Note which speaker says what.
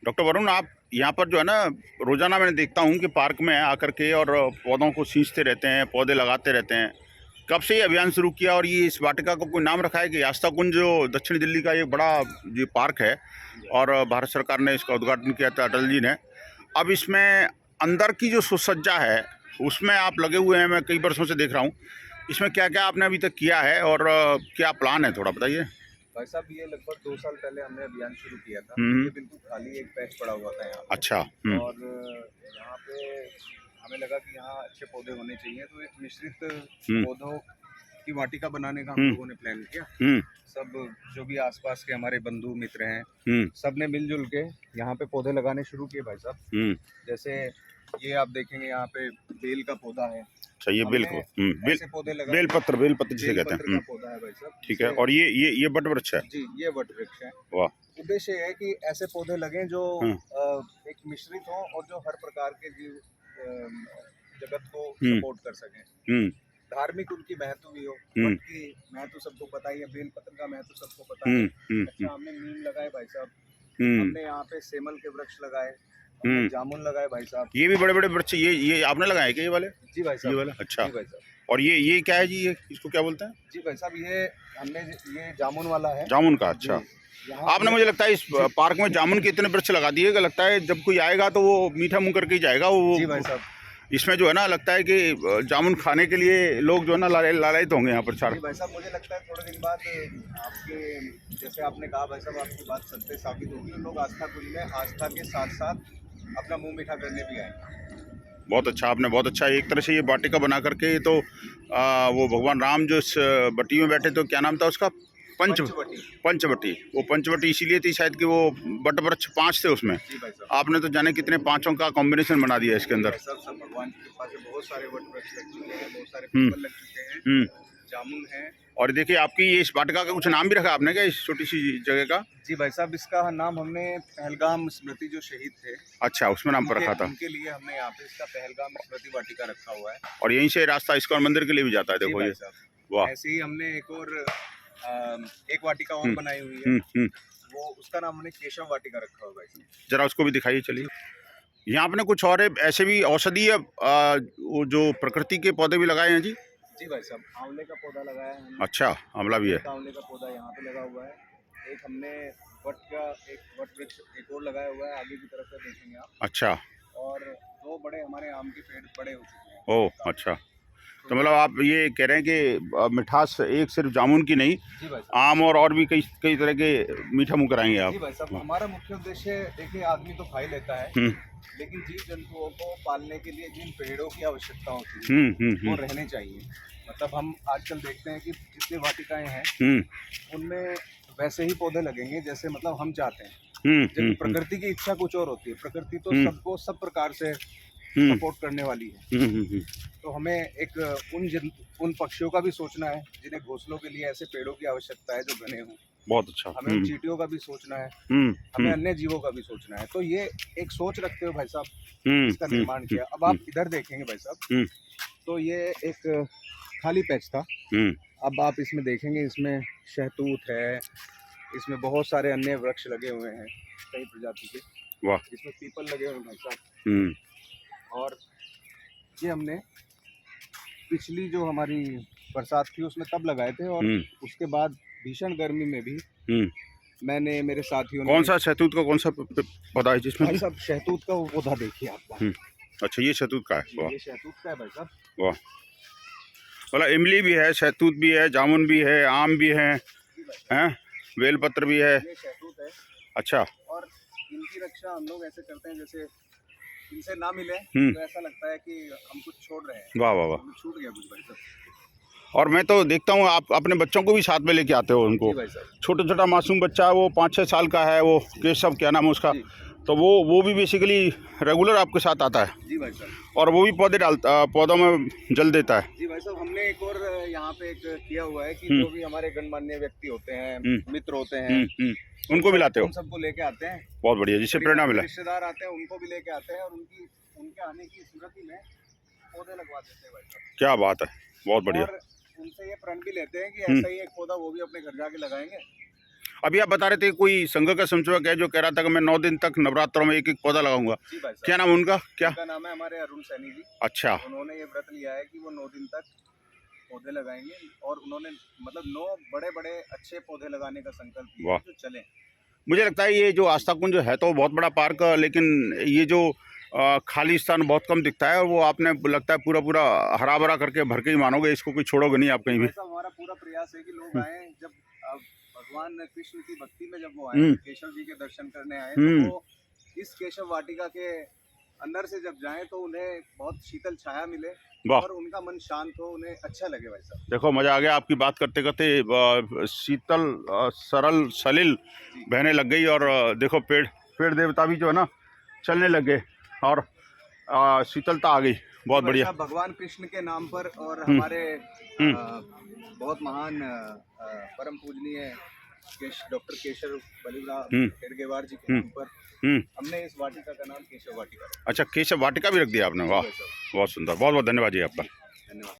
Speaker 1: Doctor Varun, आप यहाँ पर जो है ना, रोजाना मैंने देखता हूँ कि पार्क में आकर के और पौधों को सींचते रहते हैं, पौधे लगाते रहते हैं। कब से ये अभियान शुरू किया और ये इस वाटिका को कोई नाम रखा है कि आस्था कुंज, जो दक्षिण दिल्ली का एक बड़ा ये पार्क है और भारत सरकार ने इसका उद्घाटन किया था, अटल जी ने। अब इसमें अंदर की जो सुसज्जा है उसमें आप लगे हुए हैं, मैं कई वर्षों से देख रहा हूँ। इसमें क्या क्या आपने अभी तक किया है और क्या प्लान है, थोड़ा बताइए।
Speaker 2: भाई साहब, ये लगभग 2 साल पहले हमने अभियान शुरू किया था।
Speaker 1: हम्म।
Speaker 2: ये बिल्कुल खाली एक पैच पड़ा हुआ था यहाँ पे।
Speaker 1: अच्छा।
Speaker 2: और यहाँ पे हमें लगा कि यहाँ अच्छे पौधे होने चाहिए, तो एक मिश्रित पौधों की वाटिका बनाने का हम लोगों ने प्लान किया। सब जो भी आसपास के हमारे बंधु मित्र हैं, सब ने मिलजुल के यहाँ पे पौधे लगाने शुरू किए भाई साहब। जैसे ये आप देखेंगे, यहाँ पे बेल का पौधा है।
Speaker 1: अच्छा, ये बेल को बेलपत्र जिसे कहते हैं,
Speaker 2: पौधा है भाई साहब।
Speaker 1: ठीक है। और ये वट वृक्ष है
Speaker 2: जी, ये वट वृक्ष है।
Speaker 1: वाह।
Speaker 2: उद्देश्य है कि ऐसे पौधे लगें जो एक मिश्रित हो और जो हर प्रकार के जीव जगत को सपोर्ट कर सकें। धार्मिक उनकी महत्व भी हो। वट की महत्व सबको पता ही है, बेलपत्र का महत्व सबको पता है। अच्छा, हमने नीम लगाए भाई साहब, हमने यहाँ पे सेमल के वृक्ष लगाए, जामुन लगाए भाई साहब।
Speaker 1: ये भी बड़े बड़े वृक्ष ये आपने लगाए क्या, ये वाले?
Speaker 2: जी भाई साहब,
Speaker 1: ये वाला। अच्छा।
Speaker 2: जी भाई साहब।
Speaker 1: और ये क्या है जी, ये इसको क्या बोलते हैं?
Speaker 2: जी भाई साहब, ये हमने ये जामुन वाला है।
Speaker 1: जामुन का। अच्छा। आपने, मुझे लगता है इस पार्क में जामुन के इतने वृक्ष लगा दिए कि लगता है जब कोई आएगा तो वो मीठा मुंह करके ही जाएगा वो।
Speaker 2: जी भाई साहब,
Speaker 1: इसमें जो है ना, लगता है कि जामुन खाने के लिए लोग जो है ना लालायित होंगे यहाँ पर।
Speaker 2: जी भाई साहब, मुझे लगता है थोड़े दिन बाद आपके, जैसे आपने कहा भाई साहब, आपकी बात सत्य साबित होगी। लोग आस्था कुंज में आस्था के साथ साथ अपना मुंह मीठा करने भी आएंगे।
Speaker 1: बहुत अच्छा, आपने बहुत अच्छा एक तरह से ये वाटिका बना करके, तो वो भगवान राम जो इस बटी में बैठे, तो क्या नाम था उसका? पंचवटी। वो पंचवटी इसीलिए थी शायद कि वो बट वृक्ष 5 थे उसमें। आपने तो जाने कितने 5 का कॉम्बिनेशन बना दिया इसके अंदर।
Speaker 2: सब भगवान की कृपा से बहुत सारे वट वृक्ष लग चुके हैं, बहुत सारे पीपल लग चुके हैं, जामुन है।
Speaker 1: और देखिए, आपकी ये इस वाटिका का कुछ नाम भी रखा आपने क्या, इस छोटी सी जगह का?
Speaker 2: जी भाई साहब, इसका नाम हमने पहलगाम स्मृति जो शहीद थे,
Speaker 1: अच्छा, उसमें नाम पर रखा था।
Speaker 2: उनके लिए हमने यहाँ पे इसका पहलगाम स्मृति वाटिका रखा हुआ है।
Speaker 1: और यहीं से रास्ता इस्कॉन मंदिर के लिए भी जाता है, देखो ये। वाह।
Speaker 2: ऐसे ही हमने एक वाटिका और बनाई हुई है, वो उसका नाम हमने केशव वाटिका रखा हुआ है।
Speaker 1: जरा उसको भी दिखाइए, चलिए। यहाँ आपने कुछ और ऐसे भी औषधीय जो प्रकृति के पौधे भी लगाए हैं जी?
Speaker 2: जी भाई साहब, आंवले का पौधा लगाया है।
Speaker 1: अच्छा, आंवला भी है।
Speaker 2: आंवले का पौधा यहाँ पे लगा हुआ है। एक हमने एक वट वृक्ष एक और लगाया हुआ है, आगे की तरफ से देखेंगे आप। अच्छा। और 2 बड़े हमारे आम के पेड़ बड़े हो चुके हैं।
Speaker 1: ओह, अच्छा। तो मतलब आप ये कह रहे हैं कि मिठास एक सिर्फ जामुन की नहीं, आम और भी कई तरह के मीठा मुँह कराएंगे आप?
Speaker 2: जी भाई साहब, हमारा मुख्य उद्देश्य, देखिए, आदमी तो खा ही लेता है, लेकिन जीव जंतुओं को पालने के लिए जिन पेड़ों की आवश्यकता होती है वो रहने चाहिए। मतलब हम आजकल देखते हैं कि जितनी वाटिकाएं हैं उनमें वैसे ही पौधे लगेंगे जैसे मतलब हम चाहते हैं। जब प्रकृति की इच्छा कुछ और होती है, प्रकृति तो सबको सब प्रकार से सपोर्ट करने वाली है। तो हमें एक उन पक्षियों का भी सोचना है जिन्हें घोंसलों के लिए ऐसे पेड़ों की आवश्यकता है जो घने हों।
Speaker 1: बहुत अच्छा।
Speaker 2: हमें उन चींटियों का भी सोचना है, हमें अन्य जीवों का भी सोचना है। तो ये एक सोच रखते हुए भाई साहब इसका निर्माण किया। अब आप इधर देखेंगे भाई साहब, तो ये एक खाली पैच था। अब आप इसमें देखेंगे, इसमें शहतूत है, इसमें बहुत सारे अन्य वृक्ष लगे हुए हैं कई प्रजाति के। वाह। इसमें पीपल लगे हुए हैं भाई साहब। और ये हमने पिछली जो हमारी बरसात थी उसमें तब लगाए थे, और उसके बाद भीषण गर्मी में भी मैंने, मेरे साथियों ने।
Speaker 1: कौन सा शहतूत का कौन सा पौधा है जिसमें?
Speaker 2: भाई साहब, शहतूत का वो पौधा देखिए आप।
Speaker 1: अच्छा, ये शहतूत का है।
Speaker 2: ये शहतूत का है भाई साहब।
Speaker 1: वाह। मतलब इमली भी है, शहतूत भी है, जामुन भी है, आम भी है, बेलपत्र भी है।
Speaker 2: ये शहतूत है।
Speaker 1: अच्छा।
Speaker 2: और इनकी रक्षा हम लोग ऐसे करते हैं, जैसे इनसे ना मिले तो ऐसा लगता है कि हम कुछ छोड़ रहे हैं।
Speaker 1: वाह वाह वाह,
Speaker 2: छूट गया कुछ भाई साहब।
Speaker 1: और मैं तो देखता हूँ आप अपने बच्चों को भी साथ में लेके आते हो उनको। छोटा छोटा मासूम बच्चा, वो 5-6 साल का है, वो केशव, क्या नाम है उसका, तो वो भी बेसिकली रेगुलर आपके साथ आता है।
Speaker 2: जी भाई साहब।
Speaker 1: और वो भी पौधों में जल देता है।
Speaker 2: जी भाई साहब, हमने एक और यहाँ पे एक किया हुआ है कि जो भी हमारे गणमान्य व्यक्ति होते हैं, मित्र होते हैं,
Speaker 1: उनको भी लाते हो?
Speaker 2: उन सबको लेके आते हैं।
Speaker 1: बहुत बढ़िया, जिससे प्रेरणा मिला।
Speaker 2: रिश्तेदार आते हैं, उनको भी लेके आते हैं, और उनके आने की स्मृति में पौधे लगवा देते हैं भाई साहब।
Speaker 1: क्या बात है, बहुत बढ़िया।
Speaker 2: और उनसे ये प्रण भी लेते हैं कि ऐसा ही एक पौधा वो भी अपने घर जाके लगाएंगे।
Speaker 1: अभी आप बता रहे थे कोई संघ का संचालक है जो कह रहा था कि मैं 9 दिन तक नवरात्रों में एक एक पौधा लगाऊंगा।
Speaker 2: जी भाई साहब।
Speaker 1: क्या नाम है उनका? क्या
Speaker 2: उनका नाम है हमारे अरुण सैनी जी।
Speaker 1: अच्छा।
Speaker 2: उन्होंने ये व्रत लिया है कि वो 9 दिन तक पौधे लगाएंगे और उन्होंने मतलब 9 बड़े-बड़े अच्छे पौधे लगाने का संकल्प लिया जो चले।
Speaker 1: मुझे लगता है ये जो आस्था कुंज है तो बहुत बड़ा पार्क, लेकिन ये जो खाली स्थान बहुत कम दिखता है, वो आपने लगता है पूरा पूरा हरा भरा करके भर के ही मानोगे, इसको कोई छोड़ोगे नहीं आप कहीं भी।
Speaker 2: ऐसा हमारा पूरा प्रयास है कि लोग आए, जब भगवान कृष्ण की भक्ति में जब वो आए, केशव जी के दर्शन करने आए, तो वो इस केशव वाटिका के अंदर से जब जाएं तो उन्हें बहुत शीतल छाया मिले और उनका मन शांत हो, उन्हें अच्छा लगे भाई साहब। देखो
Speaker 1: मजा आ गया आपकी बात करते करते, शीतल सरल सलिल बहने लग गई और देखो पेड़ देवता भी जो है ना चलने लग गए और शीतलता आ गई। बहुत बढ़िया।
Speaker 2: भगवान कृष्ण के नाम पर और हमारे बहुत महान परम पूजनीय डॉक्टर केशव बलिराम हेडगेवार जी के नाम पर हमने इस वाटिका का नाम केशव वाटिका।
Speaker 1: अच्छा, केशव वाटिका भी रख दिया आपने, वाह बहुत सुंदर। बहुत बहुत धन्यवाद जी आपका।
Speaker 2: धन्यवाद।